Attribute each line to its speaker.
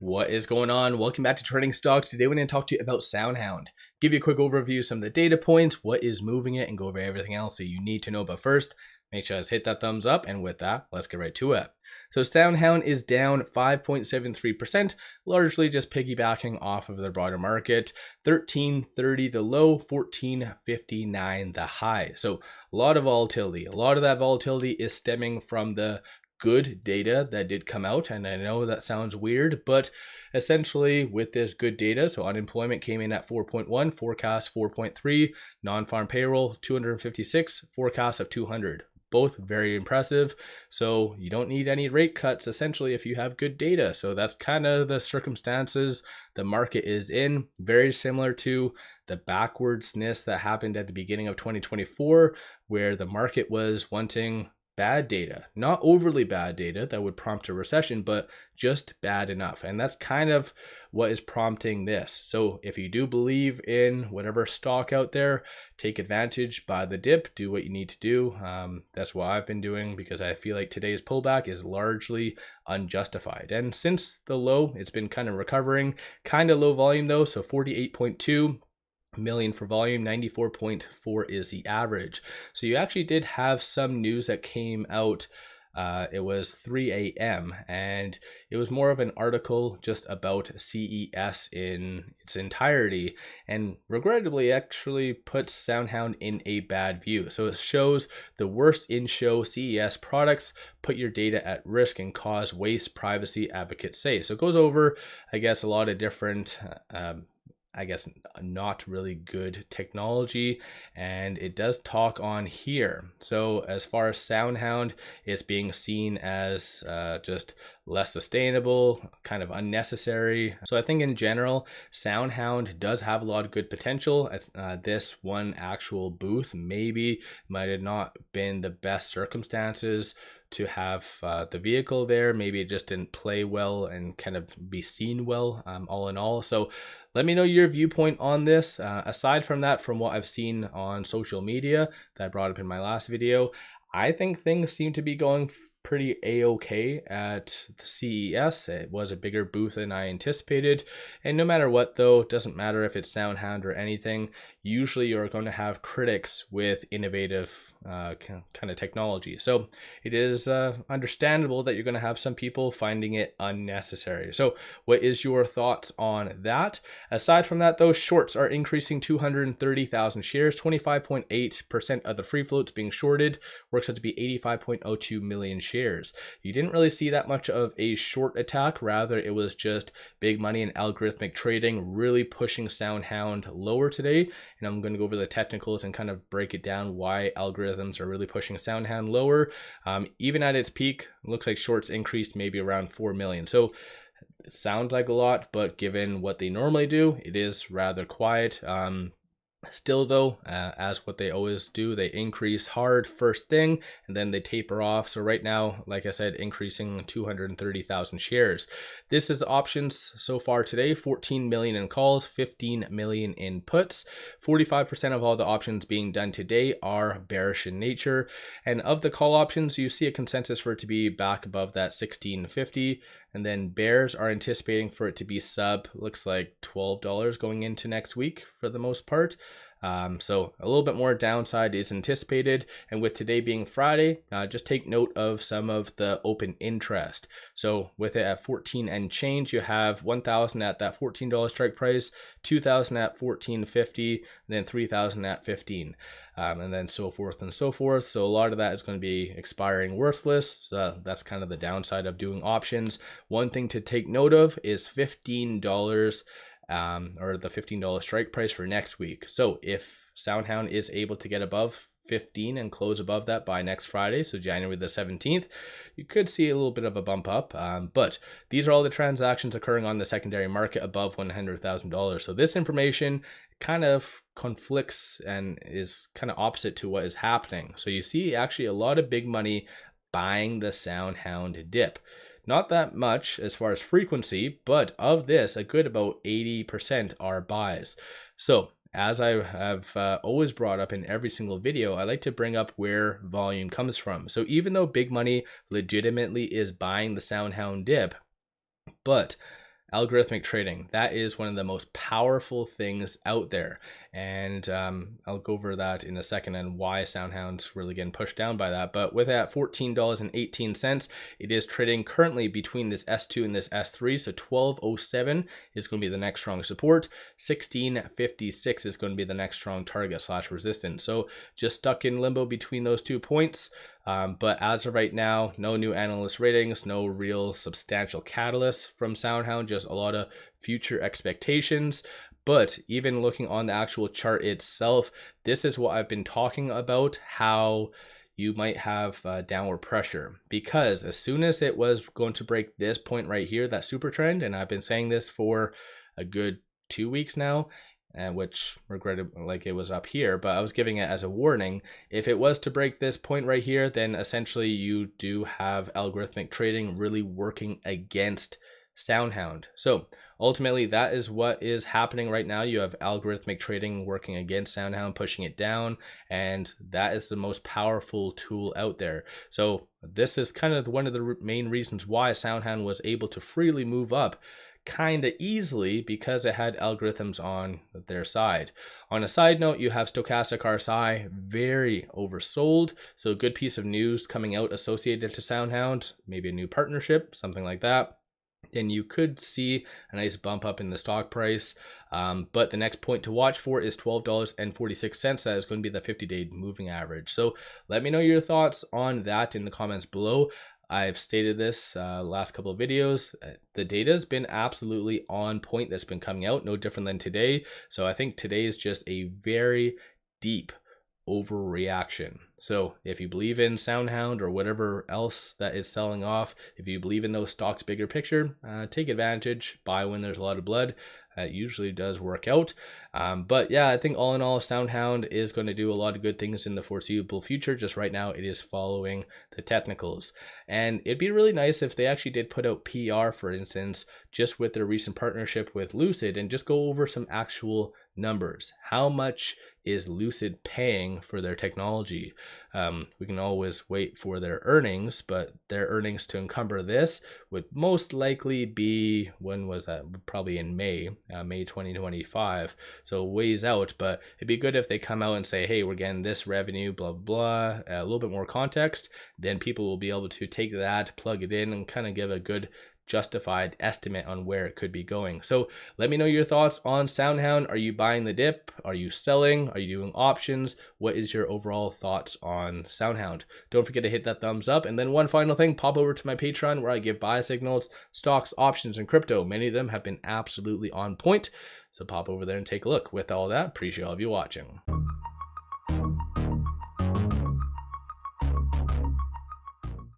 Speaker 1: What is going on? Welcome back to Trading Stocks. Today we're going to talk to you about SoundHound. Give you a quick overview of some of the data points, what is moving it, and go over everything else that you need to know. But first, make sure to hit that thumbs up. And with that, let's get right to it. So SoundHound is down 5.73%, largely just piggybacking off of the broader market. 1330 the low, 1459 the high. So a lot of volatility. A lot of that volatility is stemming from the good data that did come out, and I know that sounds weird, but essentially with this good data, so unemployment came in at 4.1, forecast 4.3, non-farm payroll 256, forecast of 200. Both very impressive. So you don't need any rate cuts essentially if you have good data. So that's kind of the circumstances the market is in. Very similar to the backwardsness that happened at the beginning of 2024, where the market was wanting bad data, not overly bad data that would prompt a recession, but just bad enough. And that's kind of what is prompting this. So if you do believe in whatever stock out there, take advantage, buy the dip, do what you need to do. That's what I've been doing because I feel like today's pullback is largely unjustified. And since the low, it's been kind of recovering, kind of low volume though. So 48.2 million for volume, 94.4 is the average. So you actually did have some news that came out. It was 3 a.m. and it was more of an article just about CES in its entirety, and regrettably actually puts SoundHound in a bad view. So it shows the worst in-show CES products put your data at risk and cause waste, privacy advocates say. So it goes over, I guess, a lot of different not really good technology, and it does talk on here. So as far as SoundHound, it's being seen as just less sustainable, kind of unnecessary. So I think in general, SoundHound does have a lot of good potential. This one actual booth maybe might have not been the best circumstances to have the vehicle there. Maybe it just didn't play well and kind of be seen well, all in all. So let me know your viewpoint on this. Aside from that, from what I've seen on social media that I brought up in my last video, I think things seem to be going pretty a-okay at the CES. It was a bigger booth than I anticipated, and no matter what though, it doesn't matter if it's SoundHound or anything, usually you're going to have critics with innovative kind of technology. So it is understandable that you're going to have some people finding it unnecessary. So what is your thoughts on that? Aside from that though, shorts are increasing 230,000 shares, 25.8% of the free floats being shorted, works out to be 85.02 million shares. You didn't really see that much of a short attack, rather it was just big money and algorithmic trading really pushing SoundHound lower today. And I'm going to go over the technicals and kind of break it down why algorithms are really pushing SoundHound lower. Even at its peak, it looks like shorts increased maybe around 4 million. So it sounds like a lot, but given what they normally do, it is rather quiet. Still though, as what they always do, they increase hard first thing and then they taper off. So right now, like I said, increasing 230,000 shares. This is the options so far today: 14 million in calls, 15 million in puts. 45% of all the options being done today are bearish in nature, and of the call options, you see a consensus for it to be back above that 1650. And then bears are anticipating for it to be sub, looks like $12 going into next week for the most part. So a little bit more downside is anticipated. And with today being Friday, just take note of some of the open interest. So with it at 14 and change, you have 1,000 at that $14 strike price, 2,000 at 14.50, and then 3,000 at 15. And then so forth and so forth. So a lot of that is going to be expiring worthless. So that's kind of the downside of doing options. One thing to take note of is $15, or the $15 strike price for next week. So if SoundHound is able to get above 15 and close above that by next Friday, so January the 17th, you could see a little bit of a bump up. But these are all the transactions occurring on the secondary market above $100,000. So this information kind of conflicts and is kind of opposite to what is happening. So you see actually a lot of big money buying the SoundHound dip. Not that much as far as frequency, but of this, a good about 80% are buys. So as I have always brought up in every single video, I like to bring up where volume comes from. So even though big money legitimately is buying the SoundHound dip, but algorithmic trading. That is one of the most powerful things out there. And I'll go over that in a second and why SoundHound's really getting pushed down by that. But with that $14.18, it is trading currently between this S2 and this S3. So 1207 is going to be the next strong support. 1656 is going to be the next strong target / resistance. So just stuck in limbo between those 2 points. But as of right now, no new analyst ratings, no real substantial catalysts from SoundHound, just a lot of future expectations. But even looking on the actual chart itself, this is what I've been talking about, how you might have downward pressure, because as soon as it was going to break this point right here, that super trend, and I've been saying this for a good 2 weeks now, and which regretted like it was up here, but I was giving it as a warning. If it was to break this point right here, then essentially you do have algorithmic trading really working against SoundHound. So ultimately that is what is happening right now. You have algorithmic trading working against SoundHound, pushing it down, and that is the most powerful tool out there. So this is kind of one of the main reasons why SoundHound was able to freely move up kind of easily, because it had algorithms on their side. On a side note, you have stochastic RSI very oversold. So a good piece of news coming out associated to SoundHound, maybe a new partnership, something like that, then you could see a nice bump up in the stock price. But the next point to watch for is $12.46. That is going to be the 50-day moving average. So let me know your thoughts on that in the comments below. I've stated this last couple of videos. The data has been absolutely on point that's been coming out, no different than today. So I think today is just a very deep overreaction. So if you believe in SoundHound or whatever else that is selling off, if you believe in those stocks bigger picture, take advantage, buy when there's a lot of blood. That usually does work out. But yeah, I think all in all, SoundHound is going to do a lot of good things in the foreseeable future. Just right now, it is following the technicals. And it'd be really nice if they actually did put out PR, for instance, just with their recent partnership with Lucid, and just go over some actual numbers. How much is Lucid paying for their technology? We can always wait for their earnings, but their earnings to encumber this would most likely be, when was that? Probably in May 2025. So ways out, but it'd be good if they come out and say, hey, we're getting this revenue, blah, blah, a little bit more context. Then people will be able to take that, plug it in, and kind of give a good justified estimate on where it could be going. So let me know your thoughts on SoundHound. Are you buying the dip? Are you selling? Are you doing options? What is your overall thoughts on SoundHound? Don't forget to hit that thumbs up. And then one final thing, pop over to my Patreon where I give buy signals, stocks, options, and crypto. Many of them have been absolutely on point. So pop over there and take a look. With all that, appreciate all of you watching.